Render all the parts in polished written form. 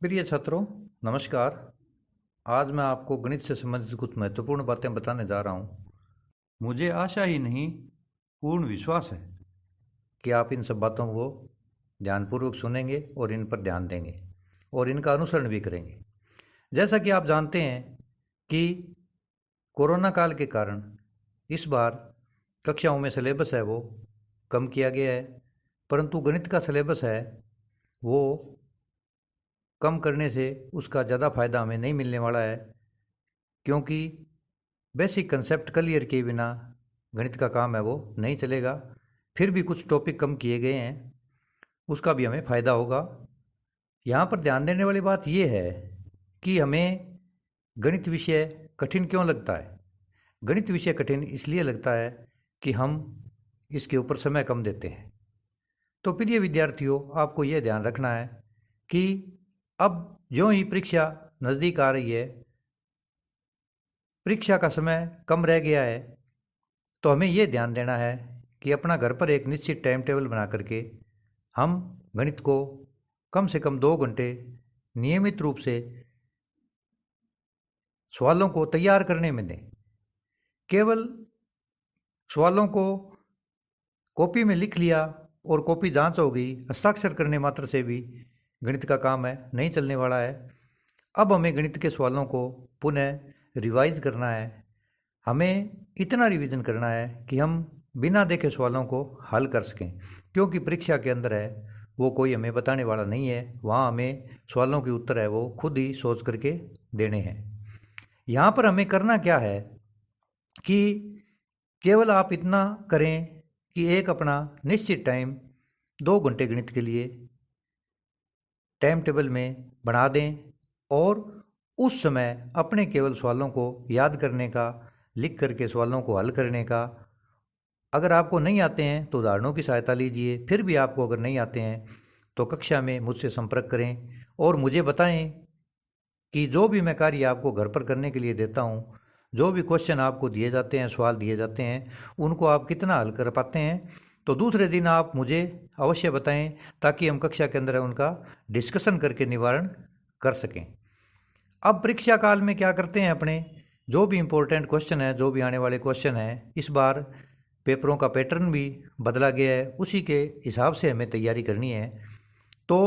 प्रिय छात्रों, नमस्कार। आज मैं आपको गणित से संबंधित कुछ महत्वपूर्ण बातें बताने जा रहा हूँ। मुझे आशा ही नहीं, पूर्ण विश्वास है कि आप इन सब बातों को ध्यानपूर्वक सुनेंगे और इन पर ध्यान देंगे और इनका अनुसरण भी करेंगे। जैसा कि आप जानते हैं कि कोरोना काल के कारण इस बार कक्षाओं में सिलेबस है वो कम किया गया है, परंतु गणित का सिलेबस है वो कम करने से उसका ज़्यादा फ़ायदा हमें नहीं मिलने वाला है, क्योंकि बेसिक कंसेप्ट क्लियर किए बिना गणित का काम है वो नहीं चलेगा। फिर भी कुछ टॉपिक कम किए गए हैं, उसका भी हमें फ़ायदा होगा। यहाँ पर ध्यान देने वाली बात ये है कि हमें गणित विषय कठिन क्यों लगता है। गणित विषय कठिन इसलिए लगता है कि हम इसके ऊपर समय कम देते हैं। तो प्रिय विद्यार्थियों, आपको यह ध्यान रखना है कि अब जो ही परीक्षा नज़दीक आ रही है, परीक्षा का समय कम रह गया है, तो हमें ये ध्यान देना है कि अपना घर पर एक निश्चित टाइम टेबल बना करके हम गणित को कम से कम 2 घंटे नियमित रूप से सवालों को तैयार करने में दें। केवल सवालों को कॉपी में लिख लिया और कॉपी जांच हो गई, हस्ताक्षर करने मात्र से भी गणित का काम है नहीं चलने वाला है। अब हमें गणित के सवालों को पुनः रिवाइज करना है। हमें इतना रिवीजन करना है कि हम बिना देखे सवालों को हल कर सकें, क्योंकि परीक्षा के अंदर है वो कोई हमें बताने वाला नहीं है। वहाँ हमें सवालों के उत्तर है वो खुद ही सोच करके देने हैं। यहाँ पर हमें करना क्या है कि केवल आप इतना करें कि एक अपना निश्चित टाइम 2 घंटे गणित के लिए टाइम टेबल में बना दें और उस समय अपने केवल सवालों को याद करने का, लिख करके सवालों को हल करने का। अगर आपको नहीं आते हैं तो उदाहरणों की सहायता लीजिए। फिर भी आपको अगर नहीं आते हैं तो कक्षा में मुझसे संपर्क करें और मुझे बताएं कि जो भी मैं कार्य आपको घर पर करने के लिए देता हूँ, जो भी क्वेश्चन आपको दिए जाते हैं, सवाल दिए जाते हैं, उनको आप कितना हल कर पाते हैं। तो दूसरे दिन आप मुझे अवश्य बताएं ताकि हम कक्षा के अंदर उनका डिस्कशन करके निवारण कर सकें। अब परीक्षा काल में क्या करते हैं, अपने जो भी इम्पोर्टेंट क्वेश्चन है, जो भी आने वाले क्वेश्चन हैं, इस बार पेपरों का पैटर्न भी बदला गया है, उसी के हिसाब से हमें तैयारी करनी है। तो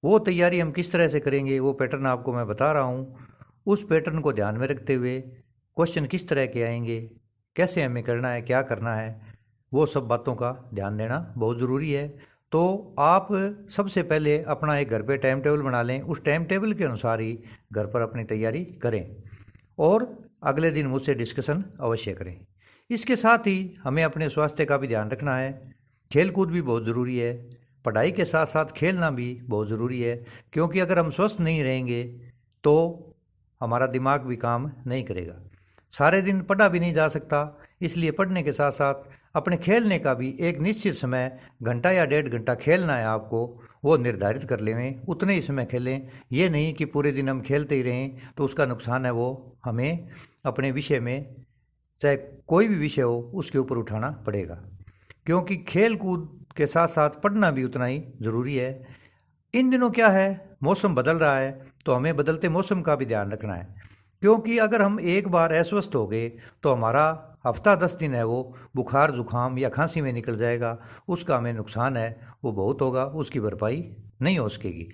वो तैयारी हम किस तरह से करेंगे, वो पैटर्न आपको मैं बता रहा हूँ। उस पैटर्न को ध्यान में रखते हुए क्वेश्चन किस तरह के आएंगे, कैसे हमें करना है, क्या करना है, वो सब बातों का ध्यान देना बहुत ज़रूरी है। तो आप सबसे पहले अपना एक घर पे टाइम टेबल बना लें, उस टाइम टेबल के अनुसार ही घर पर अपनी तैयारी करें और अगले दिन मुझसे डिस्कशन अवश्य करें। इसके साथ ही हमें अपने स्वास्थ्य का भी ध्यान रखना है। खेल कूद भी बहुत ज़रूरी है, पढ़ाई के साथ साथ खेलना भी बहुत ज़रूरी है, क्योंकि अगर हम स्वस्थ नहीं रहेंगे तो हमारा दिमाग भी काम नहीं करेगा। सारे दिन पढ़ा भी नहीं जा सकता, इसलिए पढ़ने के साथ साथ अपने खेलने का भी एक निश्चित समय, घंटा या 1.5 घंटा खेलना है आपको, वो निर्धारित कर लें, उतने ही समय खेलें। ये नहीं कि पूरे दिन हम खेलते ही रहें, तो उसका नुकसान है वो हमें अपने विषय में, चाहे कोई भी विषय हो, उसके ऊपर उठाना पड़ेगा, क्योंकि खेल कूद के साथ साथ पढ़ना भी उतना ही ज़रूरी है। इन दिनों क्या है, मौसम बदल रहा है, तो हमें बदलते मौसम का भी ध्यान रखना है, क्योंकि अगर हम एक बार अस्वस्थ हो गए तो हमारा हफ्ता 10 दिन है वो बुखार जुखाम या खांसी में निकल जाएगा। उसका हमें नुकसान है वो बहुत होगा, उसकी भरपाई नहीं हो सकेगी।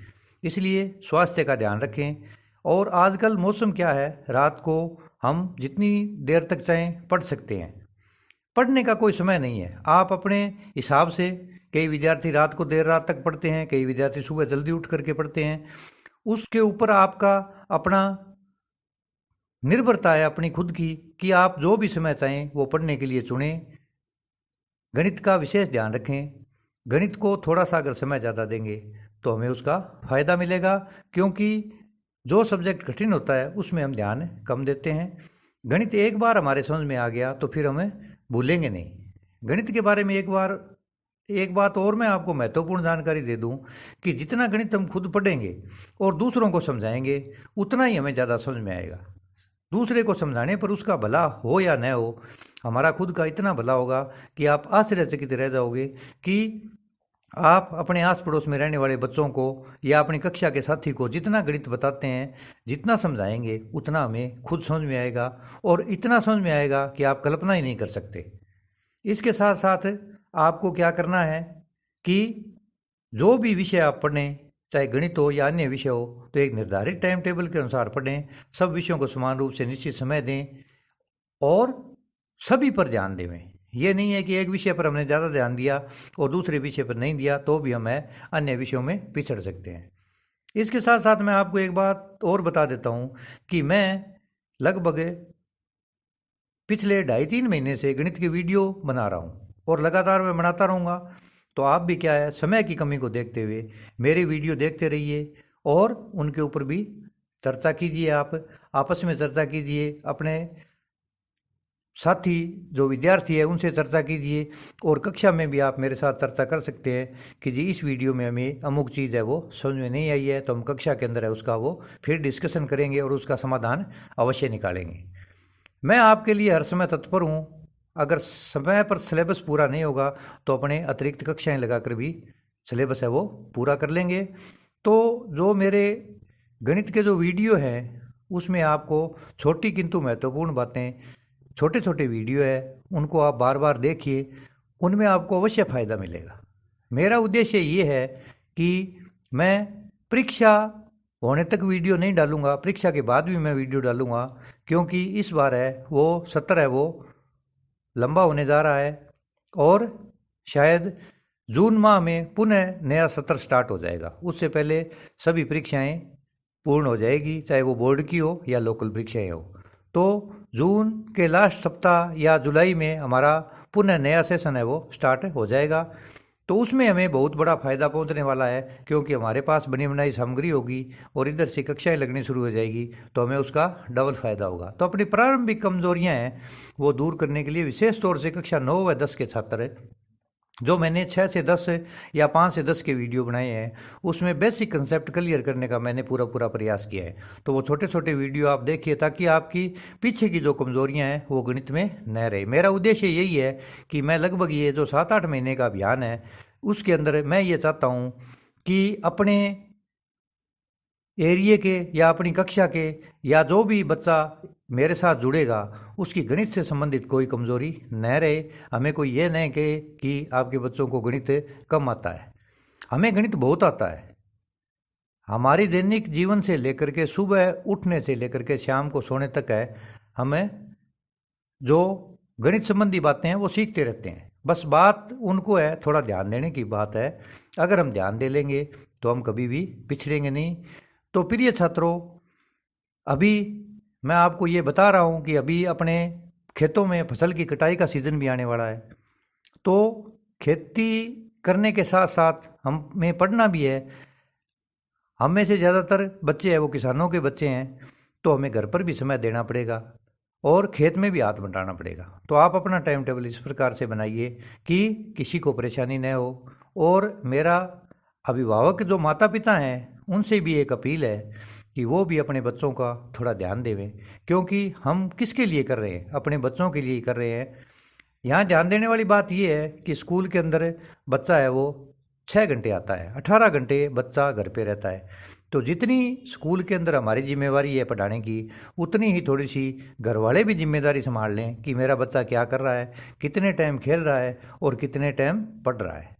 इसलिए स्वास्थ्य का ध्यान रखें। और आजकल मौसम क्या है, रात को हम जितनी देर तक चाहें पढ़ सकते हैं, पढ़ने का कोई समय नहीं है। आप अपने हिसाब से, कई विद्यार्थी रात को देर रात तक पढ़ते हैं, कई विद्यार्थी सुबह जल्दी उठ करके पढ़ते हैं, उसके ऊपर आपका अपना निर्भरता है अपनी खुद की, कि आप जो भी समय चाहें वो पढ़ने के लिए चुनें। गणित का विशेष ध्यान रखें। गणित को थोड़ा सा अगर समय ज़्यादा देंगे तो हमें उसका फ़ायदा मिलेगा, क्योंकि जो सब्जेक्ट कठिन होता है उसमें हम ध्यान कम देते हैं। गणित एक बार हमारे समझ में आ गया तो फिर हमें भूलेंगे नहीं। गणित के बारे में एक बात और मैं आपको महत्वपूर्ण जानकारी दे दूं कि जितना गणित हम खुद पढ़ेंगे और दूसरों को समझाएंगे, उतना ही हमें ज़्यादा समझ में आएगा। दूसरे को समझाने पर उसका भला हो या न हो, हमारा खुद का इतना भला होगा कि आप आश्चर्यचकित रह जाओगे कि आप अपने आस पड़ोस में रहने वाले बच्चों को या अपनी कक्षा के साथी को जितना गणित बताते हैं, जितना समझाएंगे, उतना हमें खुद समझ में आएगा और इतना समझ में आएगा कि आप कल्पना ही नहीं कर सकते। इसके साथ साथ आपको क्या करना है कि जो भी विषय आप पढ़ें, चाहे गणित हो या अन्य विषय हो, तो एक निर्धारित टाइम टेबल के अनुसार पढ़ें, सब विषयों को समान रूप से निश्चित समय दें और सभी पर ध्यान दें। ये नहीं है कि एक विषय पर हमने ज़्यादा ध्यान दिया और दूसरे विषय पर नहीं दिया तो भी हमें अन्य विषयों में पिछड़ सकते हैं। इसके साथ साथ मैं आपको एक बात और बता देता हूँ कि मैं लगभग पिछले 2.5-3 महीने से गणित की वीडियो बना रहा हूँ और लगातार मैं बनाता रहूँगा। तो आप भी क्या है, समय की कमी को देखते हुए मेरे वीडियो देखते रहिए और उनके ऊपर भी चर्चा कीजिए। आप आपस में चर्चा कीजिए, अपने साथी जो विद्यार्थी है उनसे चर्चा कीजिए और कक्षा में भी आप मेरे साथ चर्चा कर सकते हैं कि जी इस वीडियो में हमें अमुक चीज़ है वो समझ में नहीं आई है, तो हम कक्षा के अंदर है उसका वो फिर डिस्कशन करेंगे और उसका समाधान अवश्य निकालेंगे। मैं आपके लिए हर समय तत्पर हूँ। अगर समय पर सिलेबस पूरा नहीं होगा तो अपने अतिरिक्त कक्षाएं लगाकर भी सिलेबस है वो पूरा कर लेंगे। तो जो मेरे गणित के जो वीडियो हैं उसमें आपको छोटी किंतु महत्वपूर्ण बातें, छोटे छोटे वीडियो है, उनको आप बार बार देखिए, उनमें आपको अवश्य फ़ायदा मिलेगा। मेरा उद्देश्य ये है कि मैं परीक्षा होने तक वीडियो नहीं डालूंगा, परीक्षा के बाद भी मैं वीडियो डालूंगा, क्योंकि इस बार है वो सत्र है वो लंबा होने जा रहा है और शायद जून माह में पुनः नया सत्र स्टार्ट हो जाएगा। उससे पहले सभी परीक्षाएं पूर्ण हो जाएगी, चाहे वो बोर्ड की हो या लोकल परीक्षाएं हो। तो जून के लास्ट सप्ताह या जुलाई में हमारा पुनः नया सेशन है वो स्टार्ट हो जाएगा। तो उसमें हमें बहुत बड़ा फ़ायदा पहुंचने वाला है, क्योंकि हमारे पास बनी बनाई सामग्री होगी और इधर से कक्षाएं लगनी शुरू हो जाएगी, तो हमें उसका डबल फ़ायदा होगा। तो अपनी प्रारंभिक कमजोरियां हैं वो दूर करने के लिए विशेष तौर से कक्षा 9 व 10 के छात्र जो मैंने 6 से 10 या 5 से 10 के वीडियो बनाए हैं, उसमें बेसिक कंसेप्ट क्लियर करने का मैंने पूरा प्रयास किया है। तो वो छोटे छोटे वीडियो आप देखिए ताकि आपकी पीछे की जो कमजोरियां हैं वो गणित में न रहे। मेरा उद्देश्य यही है कि मैं लगभग ये जो 7-8 महीने का अभियान है उसके अंदर मैं ये चाहता हूँ कि अपने एरिए के या अपनी कक्षा के या जो भी बच्चा मेरे साथ जुड़ेगा उसकी गणित से संबंधित कोई कमजोरी न रहे। हमें कोई ये नहीं कहे कि आपके बच्चों को गणित कम आता है। हमें गणित बहुत आता है। हमारी दैनिक जीवन से लेकर के सुबह उठने से लेकर के शाम को सोने तक है, हमें जो गणित संबंधी बातें हैं वो सीखते रहते हैं। बस बात उनको है थोड़ा ध्यान देने की बात है। अगर हम ध्यान दे लेंगे तो हम कभी भी पिछड़ेंगे नहीं। तो प्रिय छात्रों, अभी मैं आपको ये बता रहा हूँ कि अभी अपने खेतों में फसल की कटाई का सीज़न भी आने वाला है। तो खेती करने के साथ साथ हमें पढ़ना भी है। हम में से ज़्यादातर बच्चे हैं वो किसानों के बच्चे हैं, तो हमें घर पर भी समय देना पड़ेगा और खेत में भी हाथ बंटाना पड़ेगा। तो आप अपना टाइम टेबल इस प्रकार से बनाइए कि किसी को परेशानी न हो। और मेरा अभिभावक जो माता पिता हैं उनसे भी एक अपील है कि वो भी अपने बच्चों का थोड़ा ध्यान देवें, क्योंकि हम किसके लिए कर रहे हैं, अपने बच्चों के लिए ही कर रहे हैं। यहाँ ध्यान देने वाली बात ये है कि स्कूल के अंदर बच्चा है वो 6 घंटे आता है, 18 घंटे बच्चा घर पे रहता है। तो जितनी स्कूल के अंदर हमारी जिम्मेवारी है पढ़ाने की, उतनी ही थोड़ी सी घर वाले भी जिम्मेदारी संभाल लें कि मेरा बच्चा क्या कर रहा है, कितने टाइम खेल रहा है और कितने टाइम पढ़ रहा है।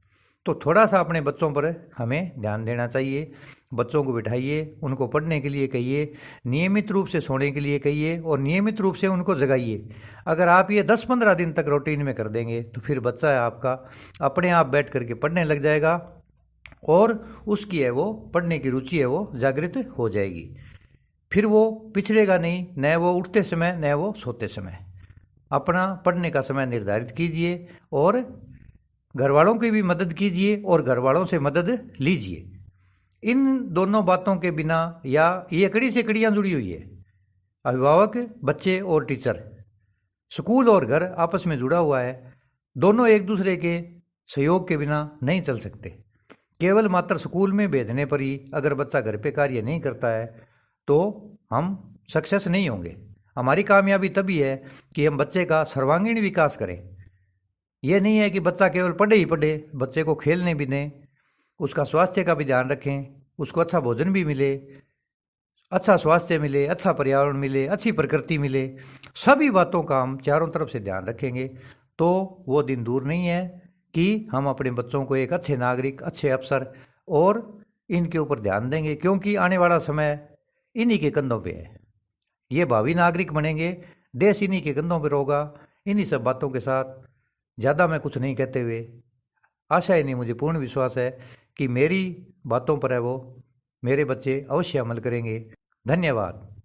तो थोड़ा सा अपने बच्चों पर हमें ध्यान देना चाहिए। बच्चों को बिठाइए, उनको पढ़ने के लिए कहिए, नियमित रूप से सोने के लिए कहिए और नियमित रूप से उनको जगाइए। अगर आप ये 10-15 दिन तक रूटीन में कर देंगे तो फिर बच्चा है आपका अपने आप बैठ करके पढ़ने लग जाएगा और उसकी है वो पढ़ने की रुचि है वो जागृत हो जाएगी। फिर वो पिछड़ेगा नहीं, न वो उठते समय न वो सोते समय। अपना पढ़ने का समय निर्धारित कीजिए और घर वालों की भी मदद कीजिए और घर वालों से मदद लीजिए। इन दोनों बातों के बिना, या ये कड़ी से कड़ियाँ जुड़ी हुई है, अभिभावक, बच्चे और टीचर, स्कूल और घर आपस में जुड़ा हुआ है। दोनों एक दूसरे के सहयोग के बिना नहीं चल सकते। केवल मात्र स्कूल में भेजने पर ही अगर बच्चा घर पे कार्य नहीं करता है तो हम सक्सेस नहीं होंगे। हमारी कामयाबी तभी है कि हम बच्चे का सर्वांगीण विकास करें। यह नहीं है कि बच्चा केवल पढ़े ही पढ़े, बच्चे को खेलने भी दें, उसका स्वास्थ्य का भी ध्यान रखें, उसको अच्छा भोजन भी मिले, अच्छा स्वास्थ्य मिले, अच्छा पर्यावरण मिले, अच्छी प्रकृति मिले, सभी बातों का हम चारों तरफ से ध्यान रखेंगे तो वो दिन दूर नहीं है कि हम अपने बच्चों को एक अच्छे नागरिक, अच्छे अफसर और इनके ऊपर ध्यान देंगे, क्योंकि आने वाला समय इन्हीं के कंधों पे है। ये भावी नागरिक बनेंगे, देश इन्हीं के कंधों पर होगा। इन्हीं सब बातों के साथ ज़्यादा मैं कुछ नहीं कहते हुए, आशा ही नहीं, मुझे पूर्ण विश्वास है कि मेरी बातों पर है वो मेरे बच्चे अवश्य अमल करेंगे। धन्यवाद।